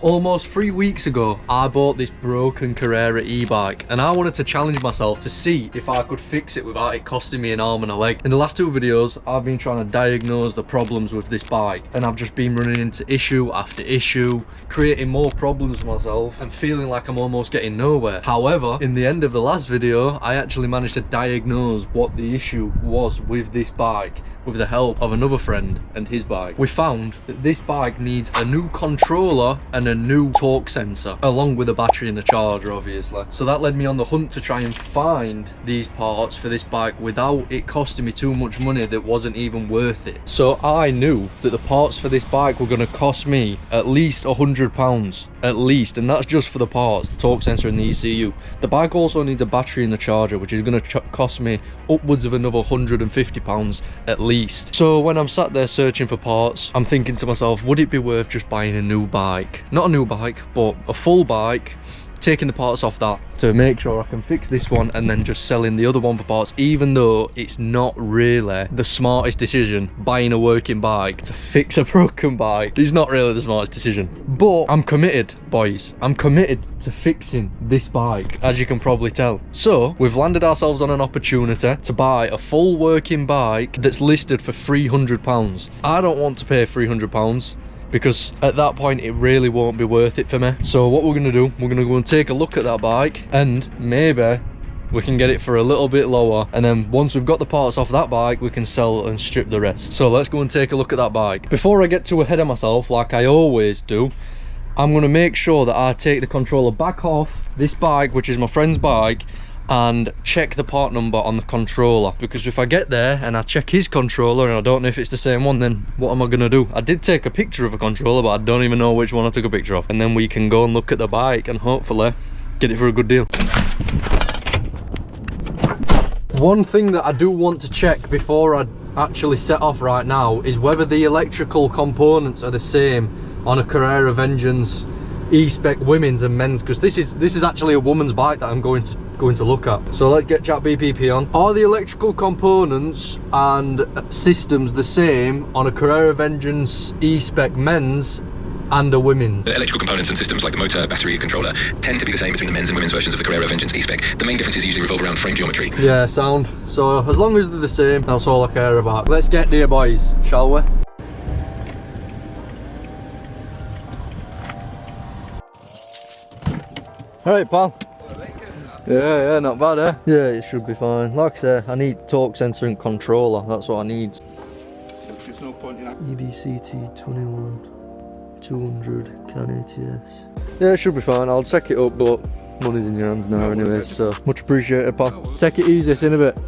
Almost 3 weeks ago, I bought this broken Carrera e-bike and I wanted to challenge myself to see if I could fix it without it costing me an arm and a leg. In the last 2 videos, I've been trying to diagnose the problems with this bike and I've just been running into issue after issue, creating more problems for myself and feeling like I'm almost getting nowhere. However, in the end of the last video, I actually managed to diagnose what the issue was with this bike with the help of another friend and his bike. We found that this bike needs a new controller and a new torque sensor, along with a battery and a charger, obviously. So that led me on the hunt to try and find these parts for this bike without it costing me too much money that wasn't even worth it. So I knew that the parts for this bike were going to cost me at least £100, at least, and that's just for the parts, the torque sensor and the ECU. The bike also needs a battery and a charger, which is going to cost me upwards of another £150 at least. So when I'm sat there searching for parts, I'm thinking to myself, would it be worth just buying a new bike? Not a new bike, but a full bike, taking the parts off that to make sure I can fix this one and then just selling the other one for parts, even though it's not really the smartest decision. Buying a working bike to fix a broken bike is not really the smartest decision. But I'm committed, boys. I'm committed to fixing this bike, as you can probably tell. So we've landed ourselves on an opportunity to buy a full working bike that's listed for £300. I don't want to pay £300 because at that point it really won't be worth it for me. So what we're going to do, we're going to go and take a look at that bike and maybe we can get it for a little bit lower, and then once we've got the parts off that bike we can sell and strip the rest. So let's go and take a look at that bike. Before I get too ahead of myself like I always do, I'm going to make sure that I take the controller back off this bike, which is my friend's bike, and check the part number on the controller, because if I get there and I check his controller and I don't know if it's the same one, then what am I gonna do? I did take a picture of a controller, but I don't even know which one I took a picture of, and then we can go and look at the bike and hopefully get it for a good deal. One thing that I do want to check before I actually set off right now is whether the electrical components are the same on a Carrera Vengeance E-Spec women's and men's, because this is actually a woman's bike that I'm going to look at. So let's get chat BPP on. Are the electrical components and systems the same on a Carrera Vengeance E-Spec men's and a women's? The electrical components and systems like the motor, battery, controller tend to be the same between the men's and women's versions of the Carrera Vengeance E-Spec. The main differences usually revolve around frame geometry. Yeah, sound. So as long as they're the same, that's all I care about. Let's get there, boys, shall we? Alright, pal. Yeah, not bad, eh? Yeah, it should be fine. Like I say, I need torque sensor and controller. That's what I need. There's no point in that. EBCT 21 200 CAN ATS. Yeah, it should be fine. I'll check it up, but money's in your hands now anyway, so much appreciated, pal. Take it easy, see you in a bit.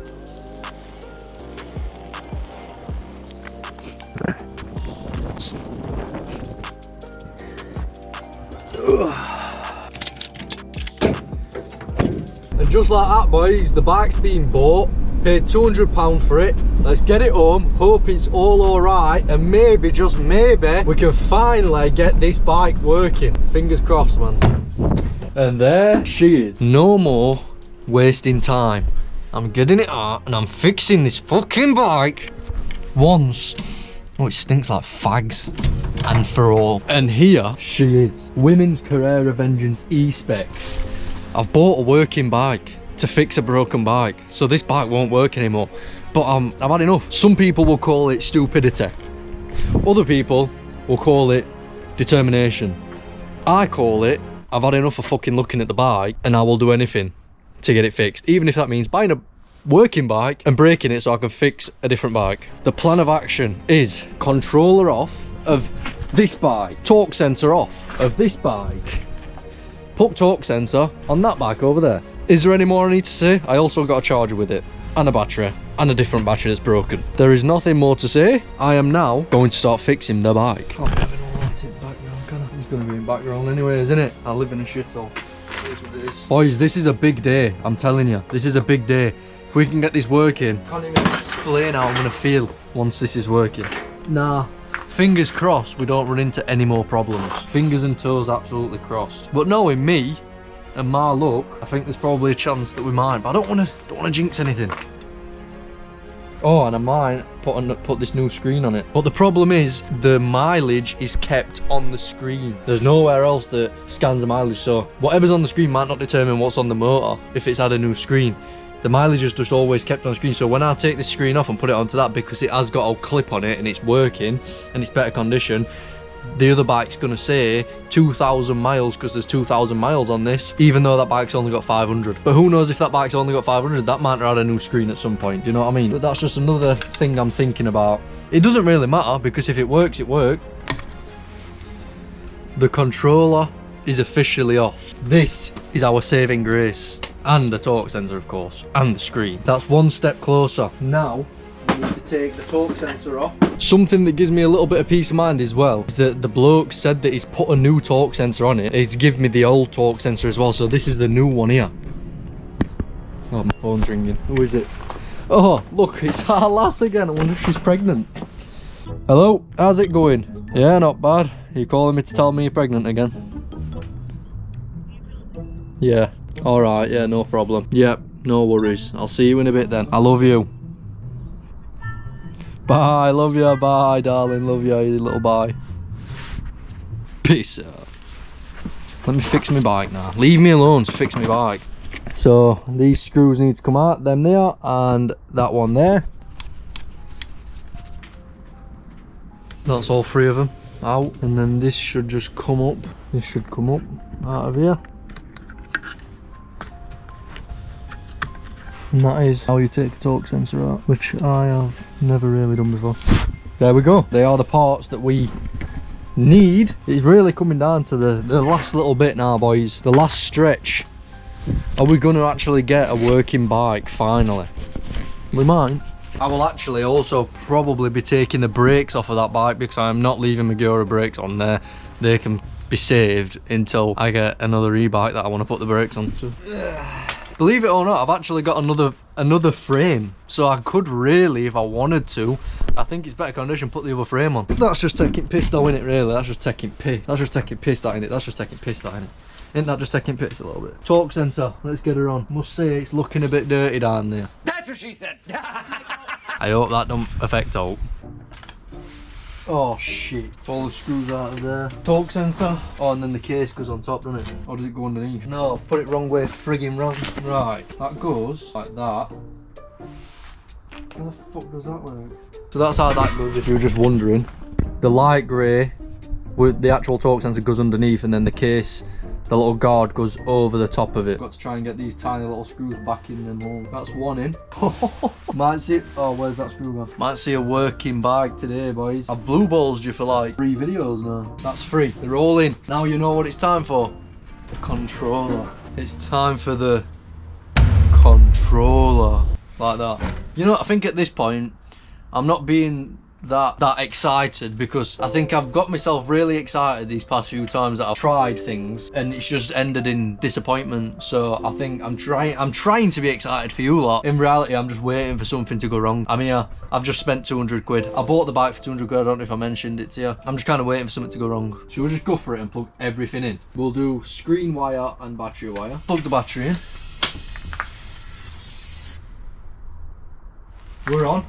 And just like that, boys, the bike's been bought, paid £200 for it. Let's get it home, hope it's all alright, and maybe, just maybe, we can finally get this bike working. Fingers crossed, man. And there she is. No more wasting time. I'm getting it out and I'm fixing this fucking bike once. Oh, it stinks like fags. And for all. And here she is. Women's Carrera Vengeance E-Spec. I've bought a working bike to fix a broken bike, so this bike won't work anymore. But I've had enough. Some people will call it stupidity. Other people will call it determination. I call it, I've had enough of fucking looking at the bike and I will do anything to get it fixed. Even if that means buying a working bike and breaking it so I can fix a different bike. The plan of action is controller off of this bike, torque sensor off of this bike, put torque sensor on that bike over there. Is there any more I need to say? I also got a charger with it and a battery and a different battery that's broken. There is nothing more to say. I am now going to start fixing the bike. Can't have an automatic background, can I? It's going to be in background anyway, isn't it? I live in a shithole. It is what it is. Boys, this is a big day. I'm telling you, this is a big day. If we can get this working, I can't even explain how I'm going to feel once this is working. Nah. Fingers crossed we don't run into any more problems. Fingers and toes absolutely crossed. But knowing me and my luck, I think there's probably a chance that we might. But I don't want to jinx anything. Oh, and I might put this new screen on it. But the problem is, the mileage is kept on the screen. There's nowhere else that scans the mileage, so whatever's on the screen might not determine what's on the motor if it's had a new screen. The mileage is just always kept on screen, so when I take this screen off and put it onto that, because it has got a clip on it and it's working and it's better condition, the other bike's gonna say 2,000 miles because there's 2,000 miles on this, even though that bike's only got 500. But who knows, if that bike's only got 500, that might have had a new screen at some point, do you know what I mean? But that's just another thing I'm thinking about. It doesn't really matter, because if it works, it works. The controller is officially off. This is our saving grace. And the torque sensor, of course, and the screen. That's one step closer. Now, we need to take the torque sensor off. Something that gives me a little bit of peace of mind as well is that the bloke said that he's put a new torque sensor on it. He's given me the old torque sensor as well, so this is the new one here. Oh, my phone's ringing. Who is it? Oh, look, it's our lass again. I wonder if she's pregnant. Hello, how's it going? Yeah, not bad. Are you calling me to tell me you're pregnant again? Yeah. Alright, yeah, no problem. Yep, no worries. I'll see you in a bit then. I love you. Bye, love you, bye, darling, love you, you little bye. Peace out. Let me fix my bike now. Leave me alone to fix my bike. So, these screws need to come out, them there, and that one there. That's all three of them out. And then this should just come up. This should come up out of here. And that is how you take the torque sensor out, which I have never really done before. There we go. They are the parts that we need. It's really coming down to the last little bit now, boys. The last stretch. Are we going to actually get a working bike finally? We might. I will actually also probably be taking the brakes off of that bike, because I am not leaving Magura brakes on there. They can be saved until I get another e-bike that I want to put the brakes onto. Believe it or not, I've actually got another frame, so I could really, if I wanted to, I think it's better condition, put the other frame on. That's just taking piss though, innit, really? That's just taking piss. That's just taking piss, that innit? That's just taking piss, that innit? Ain't that just taking piss a little bit? Torque sensor, let's get her on. Must say it's looking a bit dirty down there. That's what she said. I hope that don't affect out. Oh shit, all the screws out of there. Torque sensor. Oh, and then the case goes on top, doesn't it? Or does it go underneath? No, I've put it wrong way, frigging wrong. Right, that goes like that. How the fuck does that work? So that's how that goes, if you were just wondering. The light grey with the actual torque sensor goes underneath, and then the case, the little guard, goes over the top of it. Got to try and get these tiny little screws back in them holes. That's one in. Might see, oh, where's that screw gone? Might see a working bike today, boys. I've blue ballsed you for like 3 videos now. That's 3. They're all in. Now you know what it's time for. The controller. It's time for the controller. Like that. You know, I think at this point, I'm not being that excited, because I think I've got myself really excited these past few times that I've tried things, and it's just ended in disappointment. So I think I'm trying to be excited for you lot. In reality, I'm just waiting for something to go wrong. I mean, I've just spent 200 quid. I bought the bike for 200 quid. I don't know if I mentioned it to you. I'm just kind of waiting for something to go wrong. Should we just go for it and plug everything in? We'll do screen wire and battery wire. Plug the battery in. We're on.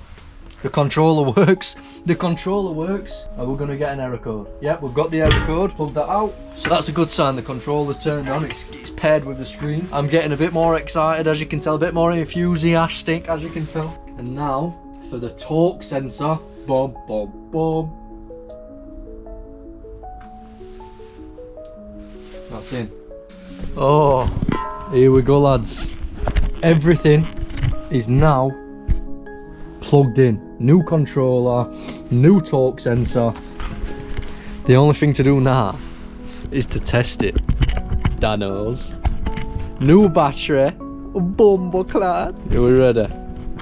The controller works. The controller works. And we're gonna get an error code. Yep, we've got the error code. Plug that out. So that's a good sign. The controller's turned on. It's paired with the screen. I'm getting a bit more excited, as you can tell. A bit more enthusiastic, as you can tell. And now for the torque sensor. Boom, boom, boom. That's in. Oh, here we go, lads. Everything is now plugged in. New controller, new torque sensor. The only thing to do now is to test it. Danos. New battery. Bumbleclad. Are we ready?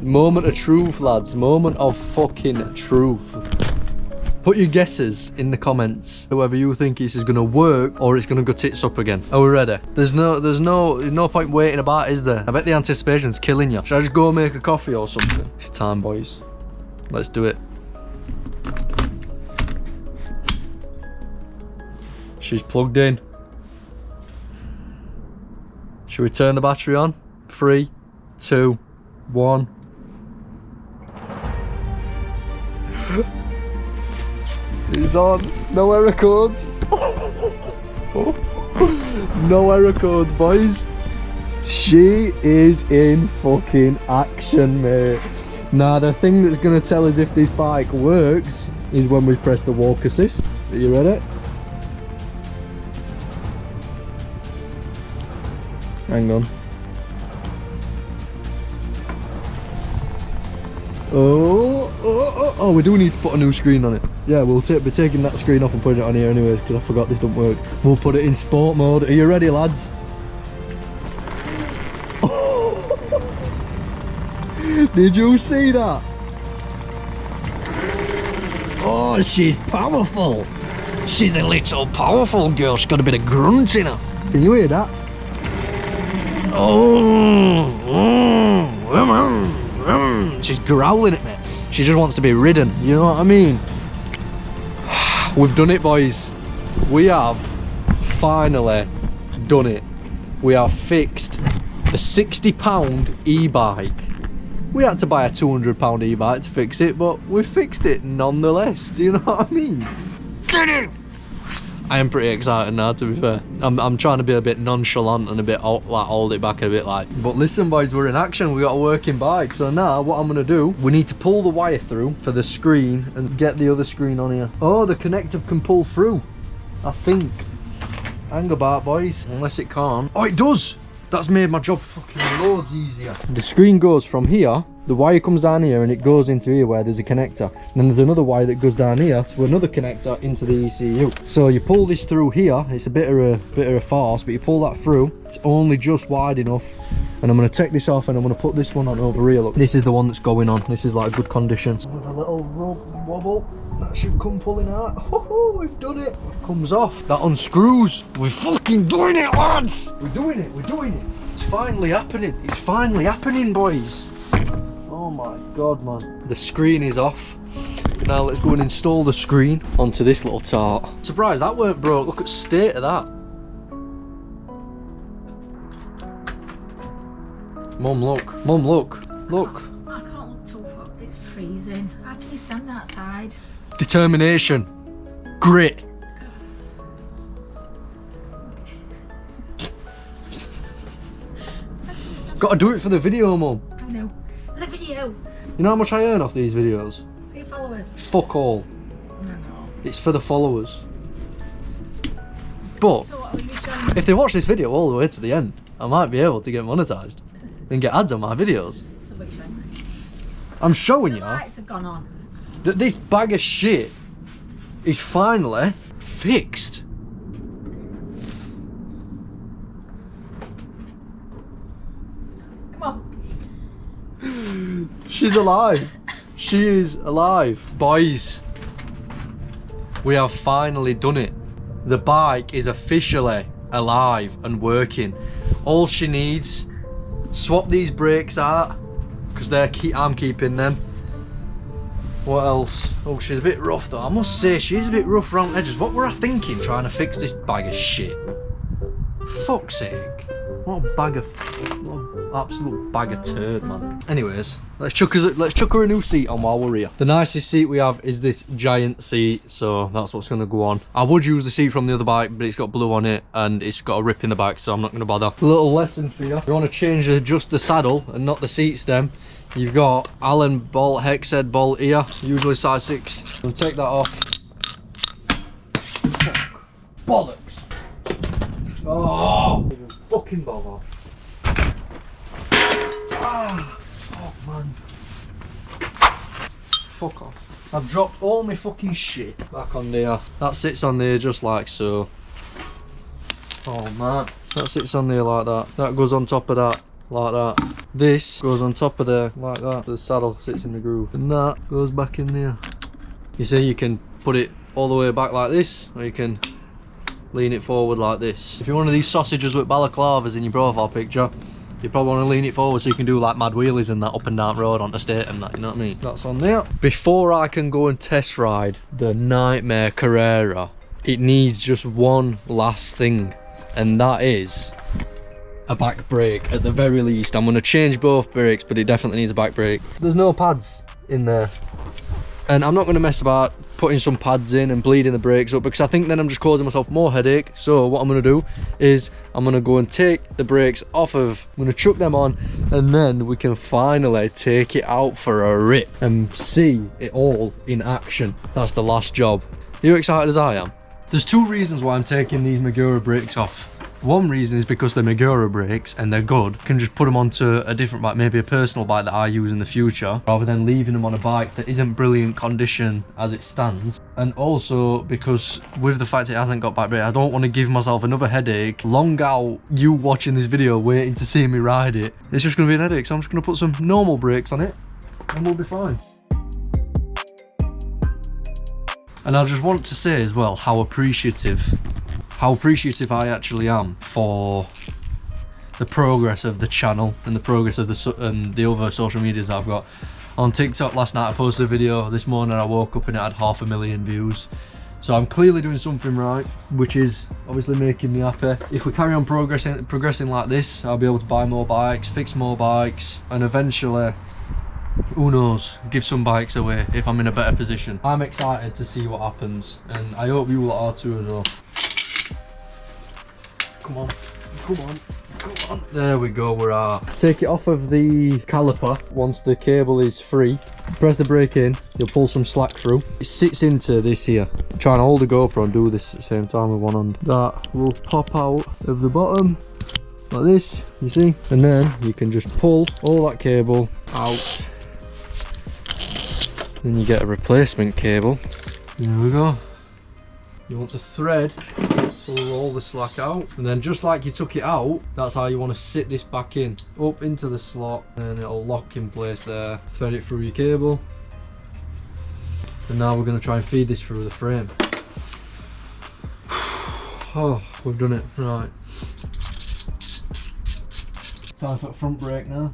Moment of truth, lads. Moment of fucking truth. Put your guesses in the comments. Whoever you think this is gonna work or it's gonna go tits up again. Are we ready? There's no point waiting about, is there? I bet the anticipation's killing you. Should I just go and make a coffee or something? It's time, boys. Let's do it. She's plugged in. Should we turn the battery on? 3, 2, 1. It's on. No error codes. No error codes, boys. She is in fucking action, mate. Now, the thing that's going to tell us if this bike works is when we press the walk assist. Are you ready? Hang on. Oh, we do need to put a new screen on it. Yeah, we'll be taking that screen off and putting it on here anyways, because I forgot this don't work. We'll put it in sport mode. Are you ready, lads? Did you see that? Oh, she's powerful. She's a little powerful girl. She's got a bit of grunt in her. Can you hear that? She's growling at me. She just wants to be ridden. You know what I mean? We've done it, boys. We have finally done it. We have fixed the £60 e-bike. We had to buy a £200 e-bike to fix it, but we fixed it nonetheless. Do you know what I mean? Get it! I am pretty excited now, to be fair. I'm trying to be a bit nonchalant and a bit like hold it back a bit like. But listen, boys, we're in action. We got a working bike. So now what I'm gonna do, we need to pull the wire through for the screen and get the other screen on here. Oh, the connector can pull through, I think. Hang about, boys, unless it can't. Oh, it does. That's made my job fucking loads easier. The screen goes from here, the wire comes down here and it goes into here where there's a connector. And then there's another wire that goes down here to another connector into the ECU. So you pull this through here, it's a bit of a farce, but you pull that through, it's only just wide enough. And I'm gonna take this off and I'm gonna put this one on over here. Look, this is the one that's going on. This is like good condition. With a little rub wobble, that should come pulling out. Oh, we've done it. Comes off, that unscrews. We're fucking doing it, lads. We're doing it, we're doing it. It's finally happening. It's finally happening, boys. Oh my god, man. The screen is off. Now let's go and install the screen onto this little tart. Surprised that weren't broke. Look at the state of that. Mum, look. Mum, look. Look. I can't look too far. It's freezing. How can you stand outside? Determination. Grit. Gotta do it for the video, Mum. I know. The video. You know how much I earn off these videos? For your followers. Fuck all. No. It's for the followers. But So what are you showing? if they watch this video all the way to the end, I might be able to get monetized and get ads on my videos. So what are you showing me? I'm showing The you lights have gone on. that this bag of shit is finally fixed. Come on. She's alive. She is alive. Boys, we have finally done it. The bike is officially alive and working. All she needs, swap these brakes out because I'm keeping them. What else? Oh, she's a bit rough though. I must say she's a bit rough around the edges. What were I thinking trying to fix this bag of shit? Fuck's sake. What an absolute bag of turd, man. Anyways, let's chuck her a new seat on while we're here. The nicest seat we have is this giant seat, so that's what's gonna go on. I would use the seat from the other bike, but it's got blue on it and it's got a rip in the back, so I'm not gonna bother. A little lesson for you. If you want to change just the saddle and not the seat stem, you've got Allen bolt, hex head bolt here, usually size 6. I'll take that off. Fuck. Bollocks. Oh, fucking bother. Ah, fuck, man. Fuck off. I've dropped all my fucking shit back on there. That sits on there just like so. Oh man. That sits on there like that. That goes on top of that. Like that. This goes on top of there like that. The saddle sits in the groove and that goes back in there. You see, you can put it all the way back like this, or you can lean it forward like this. If you're one of these sausages with balaclavas in your profile picture, you probably want to lean it forward so you can do like mad wheelies and that up and down road onto state and that, you know what I mean? That's on there. Before I can go and test ride the Nightmare Carrera, it needs just one last thing, and that is a back brake at the very least. I'm going to change both brakes, but it definitely needs a back brake. There's no pads in there, and I'm not going to mess about putting some pads in and bleeding the brakes up, because I think then I'm just causing myself more headache. So what I'm going to do is I'm going to go and take the brakes off of, I'm going to chuck them on, and then we can finally take it out for a rip and see it all in action. That's the last job. Are you excited as I am? There's two reasons why I'm taking these Magura brakes off. One reason is because they're Magura brakes and they're good. I can just put them onto a different bike, maybe a personal bike that I use in the future, rather than leaving them on a bike that isn't brilliant condition as it stands. And also because with the fact it hasn't got back brake, I don't want to give myself another headache long out you watching this video waiting to see me ride it. It's just going to be an headache, so I'm just going to put some normal brakes on it and we'll be fine. And I just want to say as well how appreciative I actually am for the progress of the channel and the progress of the other social medias I've got. On TikTok last night I posted a video, this morning I woke up and it had 500,000 views. So I'm clearly doing something right, which is obviously making me happy. If we carry on progressing like this, I'll be able to buy more bikes, fix more bikes, and eventually, who knows, give some bikes away if I'm in a better position. I'm excited to see what happens, and I hope you lot are too as well. Come on, come on, come on. There we go, we're out. Take it off of the caliper once the cable is free. Press the brake in, you'll pull some slack through. It sits into this here. I'm trying to hold the GoPro and do this at the same time with one hand. That will pop out of the bottom like this, you see? And then you can just pull all that cable out. Then you get a replacement cable. There we go. You want to thread, pull all the slack out, and then just like you took it out, that's how you want to sit this back in, up into the slot, and it'll lock in place there. Thread it through your cable, and now we're going to try and feed this through the frame. Oh, we've done it. Right. Time for a front brake now.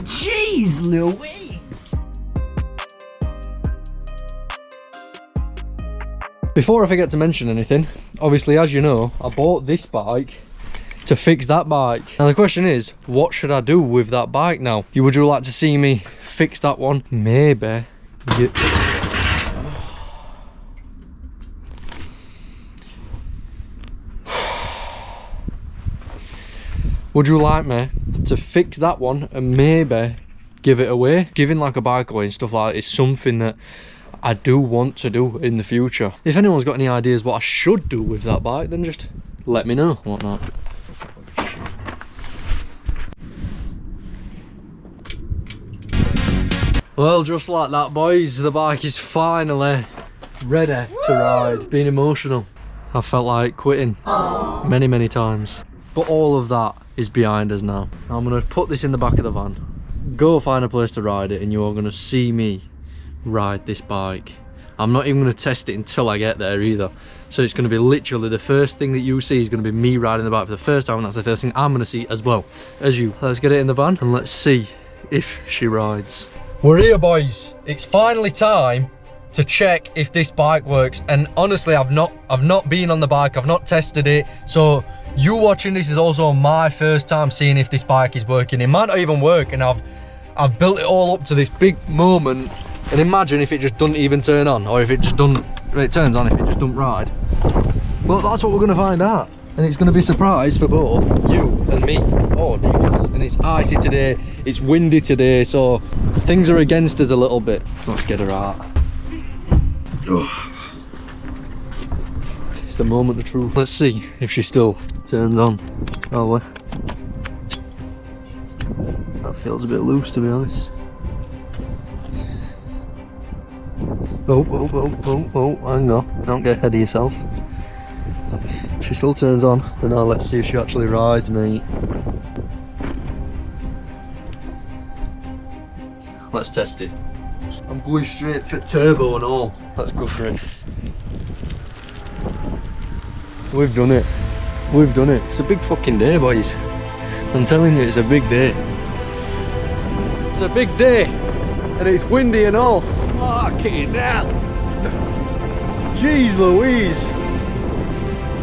Jeez Louise! Before I forget to mention anything, obviously as you know, I bought this bike to fix that bike. Now the question is, what should I do with that bike now? Would you like to see me fix that one? Maybe. Would you like me to fix that one and maybe give it away? Giving like a bike away and stuff like that is something that I do want to do in the future. If anyone's got any ideas what I should do with that bike, then just let me know. Whatnot. Well, just like that, boys, the bike is finally ready to ride. Been emotional. I felt like quitting many times. But all of that is behind us now. I'm going to put this in the back of the van, go find a place to ride it, and you're going to see me ride this bike. I'm not even going to test it until I get there either. So it's going to be literally the first thing that you see is going to be me riding the bike for the first time, and that's the first thing I'm going to see as well as you. Let's get it in the van and let's see if she rides. We're here, boys. It's finally time to check if this bike works, and honestly I've not been on the bike, I've not tested it, so you watching this is also my first time seeing if this bike is working. It might not even work, and I've built it all up to this big moment, and imagine if it just doesn't even turn on, or if it just doesn't, it turns on if it just doesn't ride. Well, that's what we're going to find out, and it's going to be a surprise for both you and me. Oh Jesus, and it's icy today, it's windy today, so things are against us a little bit. Let's get her out. It's the moment of truth. Let's see if she still turns on. Oh, that feels a bit loose, to be honest. Oh, hang on. Don't get ahead of yourself. She still turns on. But now let's see if she actually rides, mate. Let's test it. I'm going straight for turbo and all. Let's go for it. We've done it. We've done it. It's a big fucking day, boys. I'm telling you, it's a big day. It's a big day. And it's windy and all. Fucking hell. Jeez Louise.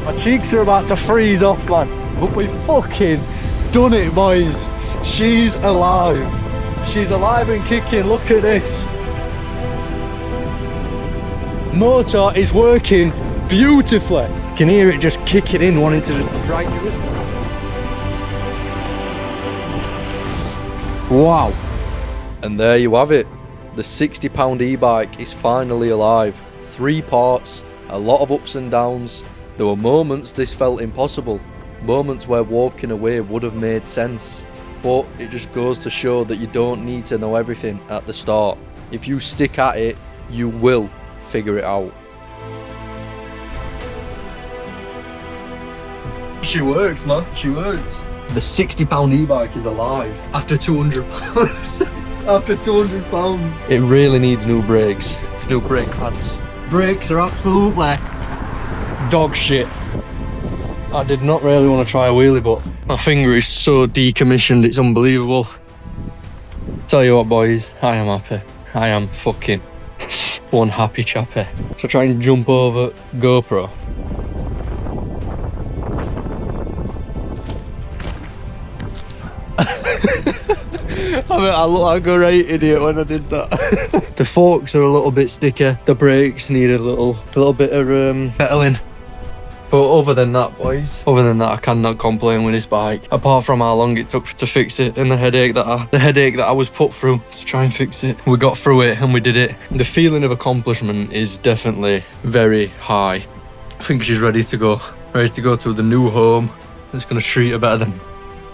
My cheeks are about to freeze off, man. But we've fucking done it, boys. She's alive. She's alive and kicking. Look at this. Motor is working beautifully. You can hear it just kicking in, wanting to just drag you in. Wow. And there you have it. The £60 e-bike is finally alive. 3 parts, a lot of ups and downs. There were moments this felt impossible. Moments where walking away would have made sense. But it just goes to show that you don't need to know everything at the start. If you stick at it, you will figure it out. She works, man. She works. The £60 e-bike is alive after £200. After £200. It really needs new brakes. New brake pads. Brakes are absolutely dog shit. I did not really want to try a wheelie, but my finger is so decommissioned, it's unbelievable. Tell you what, boys, I am happy. I am fucking one happy chappy. So try and jump over GoPro. I mean, I look like a right idiot when I did that. The forks are a little bit sticky. The brakes need a little bit of pedaling. But other than that, boys, I cannot complain with this bike. Apart from how long it took to fix it and the headache that I was put through to try and fix it. We got through it and we did it. The feeling of accomplishment is definitely very high. I think she's ready to go to the new home. It's gonna treat her better than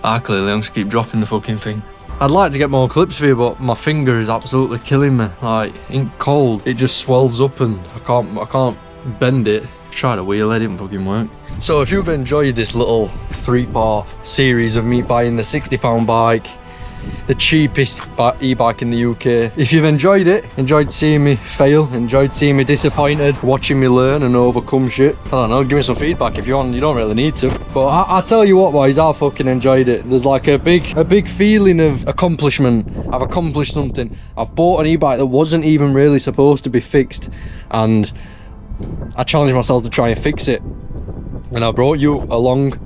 I clearly. I'm just keep dropping the fucking thing. I'd like to get more clips for you, but my finger is absolutely killing me. Like, in cold, it just swells up and I can't bend it. Tried a wheel, it didn't fucking work. So if you've enjoyed this little 3-part series of me buying the £60 bike, the cheapest e-bike in the UK, if you've enjoyed it, enjoyed seeing me fail, enjoyed seeing me disappointed, watching me learn and overcome shit, I don't know, give me some feedback if you want. You don't really need to, but I tell you what, boys, I fucking enjoyed it. There's like a big feeling of accomplishment. I've accomplished something. I've bought an e-bike that wasn't even really supposed to be fixed, and I challenged myself to try and fix it, and I brought you along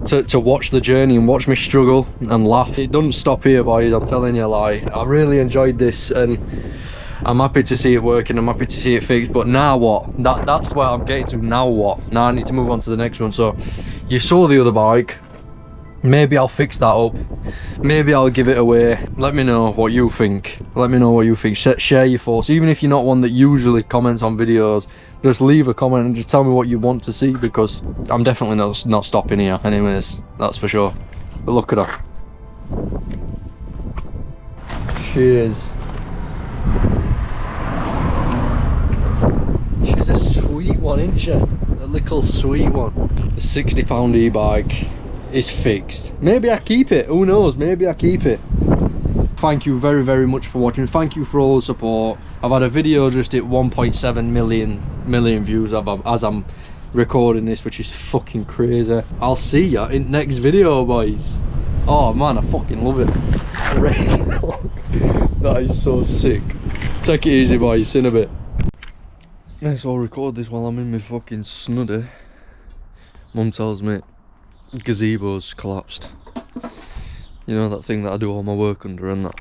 to watch the journey and watch me struggle and laugh. It doesn't stop here, boys, I'm telling you. Like, I really enjoyed this and I'm happy to see it working. I'm happy to see it fixed. But now what? That's where I'm getting to. Now what? Now I need to move on to the next one. So you saw the other bike. Maybe I'll fix that up. Maybe I'll give it away. Let me know what you think. Let me know what you think. Share your thoughts. Even if you're not one that usually comments on videos, just leave a comment and just tell me what you want to see, because I'm definitely not stopping here anyways, that's for sure. But look at her. Cheers. She's a sweet one, isn't she? A little sweet one. The £60 e-bike is fixed. Maybe I keep it, who knows, maybe I keep it. Thank you very, very much for watching. Thank you for all the support. I've had a video just at 1.7 million views as I'm recording this, which is fucking crazy. I'll see ya in next video, boys. Oh man, I fucking love it. That is so sick. Take it easy, boys. See you in a bit. Yes, I'll record this while I'm in my fucking snuddy. Mum tells me gazebo's collapsed. You know that thing that I do all my work under and that.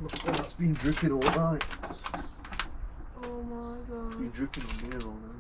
Look, that's been dripping all night. Oh my god. It's been dripping on here all night.